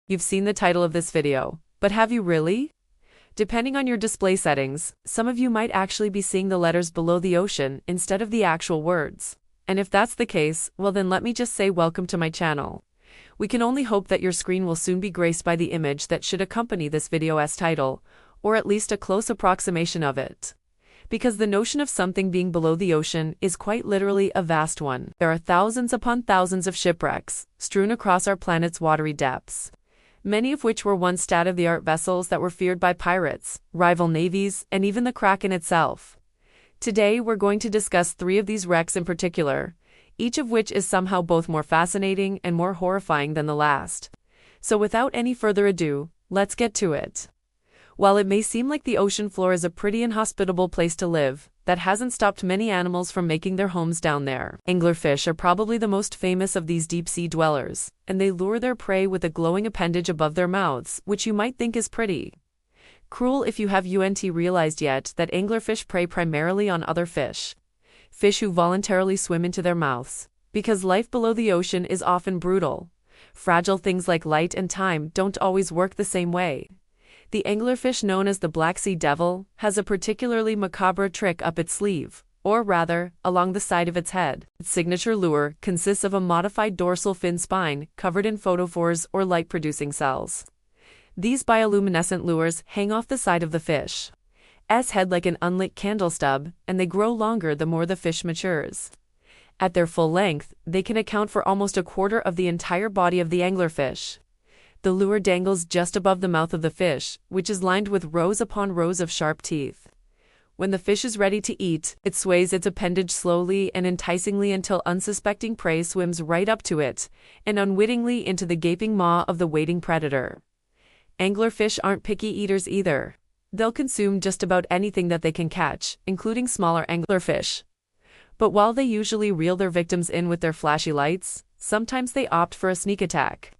You've seen the title of this video, but have you really? Depending on your display settings, some of you might actually be seeing the letters below the ocean instead of the actual words. And if that's the case, well then let me just say welcome to my channel. We can only hope that your screen will soon be graced by the image that should accompany this video's title, or at least a close approximation of it. Because the notion of something being below the ocean is quite literally a vast one. There are thousands upon thousands of shipwrecks, strewn across our planet's watery depths. Many of which were once state-of-the-art vessels that were feared by pirates, rival navies, and even the Kraken itself. Today we're going to discuss 3 of these wrecks in particular, each of which is somehow both more fascinating and more horrifying than the last. So without any further ado, let's get to it. While it may seem like the ocean floor is a pretty inhospitable place to live, that hasn't stopped many animals from making their homes down there. Anglerfish are probably the most famous of these deep-sea dwellers, and they lure their prey with a glowing appendage above their mouths, which you might think is pretty. Cruel if you haven't realized yet that anglerfish prey primarily on other fish. Fish who voluntarily swim into their mouths, because life below the ocean is often brutal. Fragile things like light and time don't always work the same way. The anglerfish known as the Black Sea Devil has a particularly macabre trick up its sleeve, or rather, along the side of its head. Its signature lure consists of a modified dorsal fin spine covered in photophores or light-producing cells. These bioluminescent lures hang off the side of the fish's head like an unlit candle stub, and they grow longer the more the fish matures. At their full length, they can account for almost a quarter of the entire body of the anglerfish. The lure dangles just above the mouth of the fish, which is lined with rows upon rows of sharp teeth. When the fish is ready to eat, it sways its appendage slowly and enticingly until unsuspecting prey swims right up to it, and unwittingly into the gaping maw of the waiting predator. Anglerfish aren't picky eaters either. They'll consume just about anything that they can catch, including smaller anglerfish. But while they usually reel their victims in with their flashy lights, sometimes they opt for a sneak attack.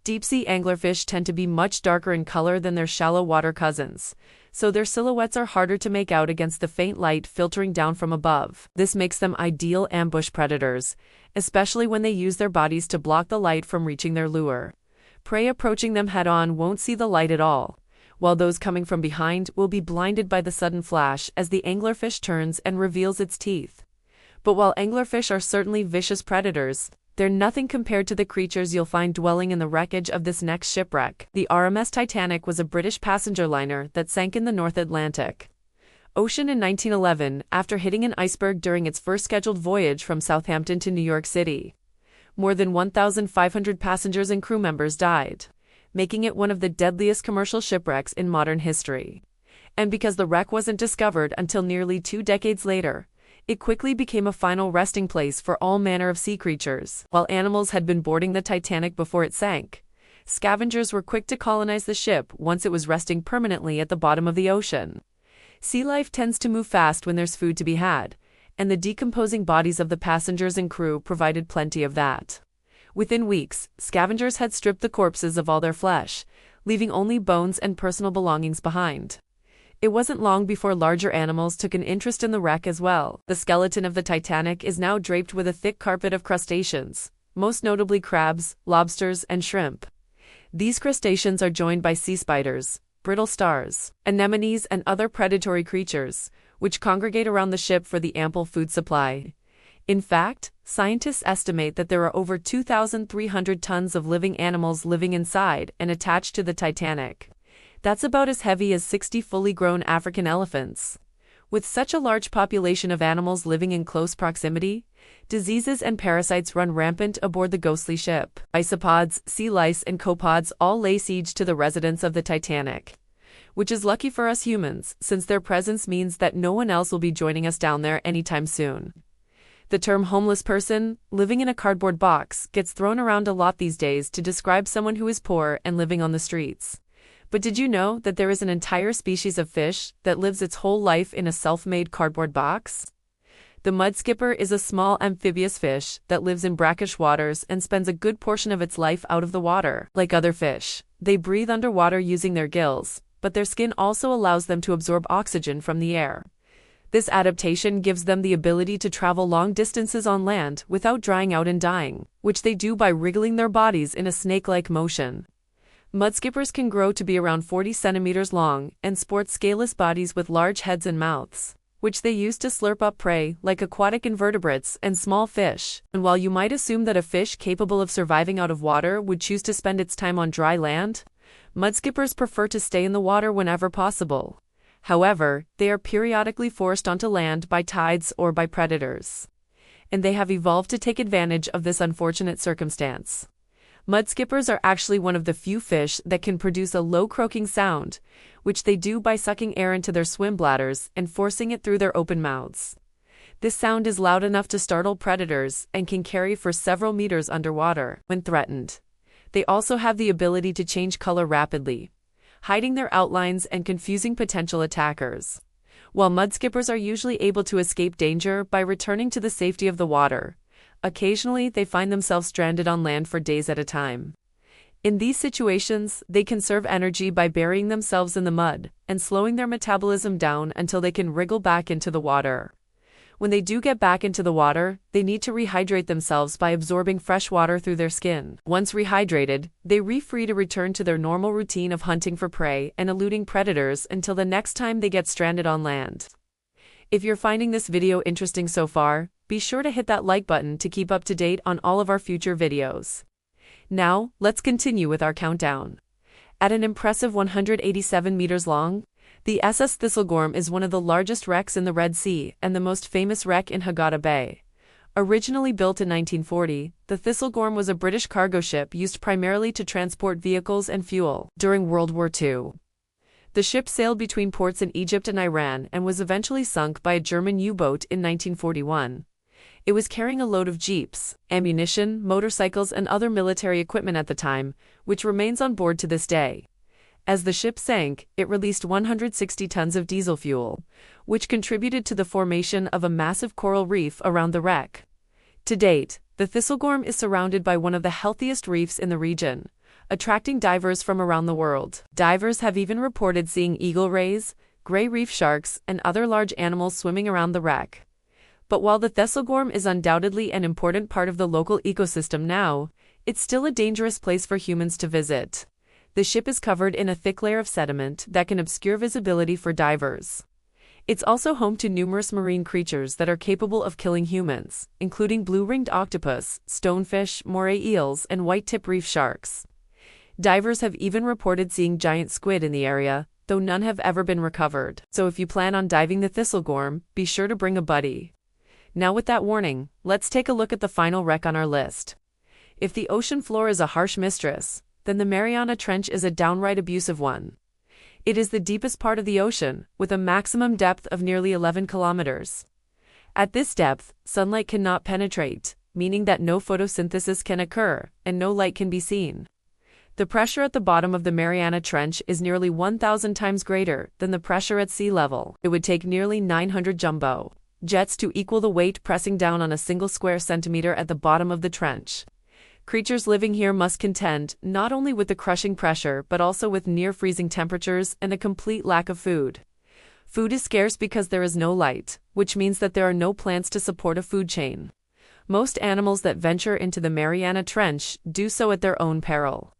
Deep-sea anglerfish tend to be much darker in color than their shallow water cousins, so their silhouettes are harder to make out against the faint light filtering down from above. This makes them ideal ambush predators, especially when they use their bodies to block the light from reaching their lure. Prey approaching them head-on won't see the light at all, while those coming from behind will be blinded by the sudden flash as the anglerfish turns and reveals its teeth. But while anglerfish are certainly vicious predators, they're nothing compared to the creatures you'll find dwelling in the wreckage of this next shipwreck. The RMS Titanic was a British passenger liner that sank in the North Atlantic Ocean in 1911 after hitting an iceberg during its first scheduled voyage from Southampton to New York City. More than 1,500 passengers and crew members died, making it one of the deadliest commercial shipwrecks in modern history. And because the wreck wasn't discovered until nearly 2 decades later, it quickly became a final resting place for all manner of sea creatures. While animals had been boarding the Titanic before it sank, scavengers were quick to colonize the ship once it was resting permanently at the bottom of the ocean. Sea life tends to move fast when there's food to be had, and the decomposing bodies of the passengers and crew provided plenty of that. Within weeks, scavengers had stripped the corpses of all their flesh, leaving only bones and personal belongings behind. It wasn't long before larger animals took an interest in the wreck as well. The skeleton of the Titanic is now draped with a thick carpet of crustaceans, most notably crabs, lobsters, and shrimp. These crustaceans are joined by sea spiders, brittle stars, anemones, and other predatory creatures, which congregate around the ship for the ample food supply. In fact, scientists estimate that there are over 2,300 tons of living animals living inside and attached to the Titanic. That's about as heavy as 60 fully grown African elephants. With such a large population of animals living in close proximity, diseases and parasites run rampant aboard the ghostly ship. Isopods, sea lice, and copepods all lay siege to the residents of the Titanic. Which is lucky for us humans, since their presence means that no one else will be joining us down there anytime soon. The term homeless person, living in a cardboard box, gets thrown around a lot these days to describe someone who is poor and living on the streets. But did you know that there is an entire species of fish that lives its whole life in a self-made cardboard box? The mudskipper is a small amphibious fish that lives in brackish waters and spends a good portion of its life out of the water. Like other fish, they breathe underwater using their gills, but their skin also allows them to absorb oxygen from the air. This adaptation gives them the ability to travel long distances on land without drying out and dying, which they do by wriggling their bodies in a snake-like motion. Mudskippers can grow to be around 40 centimeters long and sport scaleless bodies with large heads and mouths, which they use to slurp up prey like aquatic invertebrates and small fish. And while you might assume that a fish capable of surviving out of water would choose to spend its time on dry land, mudskippers prefer to stay in the water whenever possible. However, they are periodically forced onto land by tides or by predators, and they have evolved to take advantage of this unfortunate circumstance. Mudskippers are actually one of the few fish that can produce a low croaking sound, which they do by sucking air into their swim bladders and forcing it through their open mouths. This sound is loud enough to startle predators and can carry for several meters underwater when threatened. They also have the ability to change color rapidly, hiding their outlines and confusing potential attackers. While mudskippers are usually able to escape danger by returning to the safety of the water, occasionally they find themselves stranded on land for days at a time. In these situations, they conserve energy by burying themselves in the mud and slowing their metabolism down until they can wriggle back into the water. When they do get back into the water, they need to rehydrate themselves by absorbing fresh water through their skin. Once rehydrated, they are free to return to their normal routine of hunting for prey and eluding predators until the next time they get stranded on land. If you're finding this video interesting so far, be sure to hit that like button to keep up to date on all of our future videos. Now, let's continue with our countdown. At an impressive 187 meters long, the SS Thistlegorm is one of the largest wrecks in the Red Sea and the most famous wreck in Hagata Bay. Originally built in 1940, the Thistlegorm was a British cargo ship used primarily to transport vehicles and fuel during World War II. The ship sailed between ports in Egypt and Iran and was eventually sunk by a German U-boat in 1941. It was carrying a load of jeeps, ammunition, motorcycles and other military equipment at the time, which remains on board to this day. As the ship sank, it released 160 tons of diesel fuel, which contributed to the formation of a massive coral reef around the wreck. To date, the Thistlegorm is surrounded by one of the healthiest reefs in the region, attracting divers from around the world. Divers have even reported seeing eagle rays, gray reef sharks, and other large animals swimming around the wreck. But while the Thistlegorm is undoubtedly an important part of the local ecosystem now, it's still a dangerous place for humans to visit. The ship is covered in a thick layer of sediment that can obscure visibility for divers. It's also home to numerous marine creatures that are capable of killing humans, including blue-ringed octopus, stonefish, moray eels, and white-tip reef sharks. Divers have even reported seeing giant squid in the area, though none have ever been recovered. So if you plan on diving the Thistlegorm, be sure to bring a buddy. Now with that warning, let's take a look at the final wreck on our list. If the ocean floor is a harsh mistress, then the Mariana Trench is a downright abusive one. It is the deepest part of the ocean, with a maximum depth of nearly 11 kilometers. At this depth, sunlight cannot penetrate, meaning that no photosynthesis can occur, and no light can be seen. The pressure at the bottom of the Mariana Trench is nearly 1,000 times greater than the pressure at sea level. It would take nearly 900 jumbo jets to equal the weight pressing down on a single square centimeter at the bottom of the trench. Creatures living here must contend not only with the crushing pressure but also with near-freezing temperatures and a complete lack of food. Food is scarce because there is no light, which means that there are no plants to support a food chain. Most animals that venture into the Mariana Trench do so at their own peril.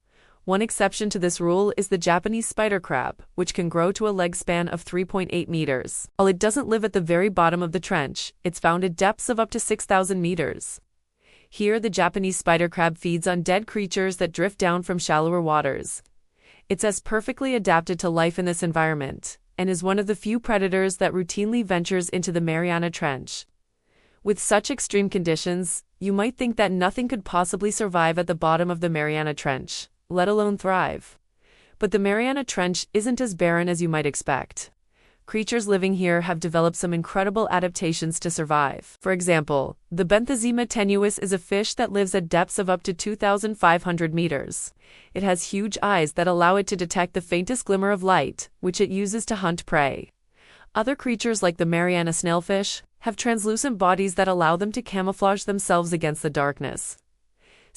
One exception to this rule is the Japanese spider crab, which can grow to a leg span of 3.8 meters. While it doesn't live at the very bottom of the trench, it's found at depths of up to 6,000 meters. Here, the Japanese spider crab feeds on dead creatures that drift down from shallower waters. It's as perfectly adapted to life in this environment, and is one of the few predators that routinely ventures into the Mariana Trench. With such extreme conditions, you might think that nothing could possibly survive at the bottom of the Mariana Trench, let alone thrive. But the Mariana Trench isn't as barren as you might expect. Creatures living here have developed some incredible adaptations to survive. For example, the Benthizema tenuis is a fish that lives at depths of up to 2,500 meters. It has huge eyes that allow it to detect the faintest glimmer of light, which it uses to hunt prey. Other creatures like the Mariana snailfish have translucent bodies that allow them to camouflage themselves against the darkness.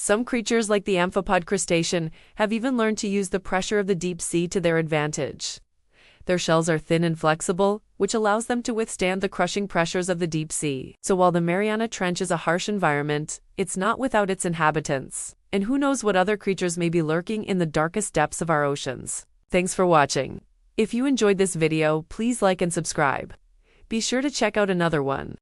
Some creatures like the amphipod crustacean have even learned to use the pressure of the deep sea to their advantage. Their shells are thin and flexible, which allows them to withstand the crushing pressures of the deep sea. So while the Mariana Trench is a harsh environment, it's not without its inhabitants. And who knows what other creatures may be lurking in the darkest depths of our oceans. Thanks for watching. If you enjoyed this video, please like and subscribe. Be sure to check out another one.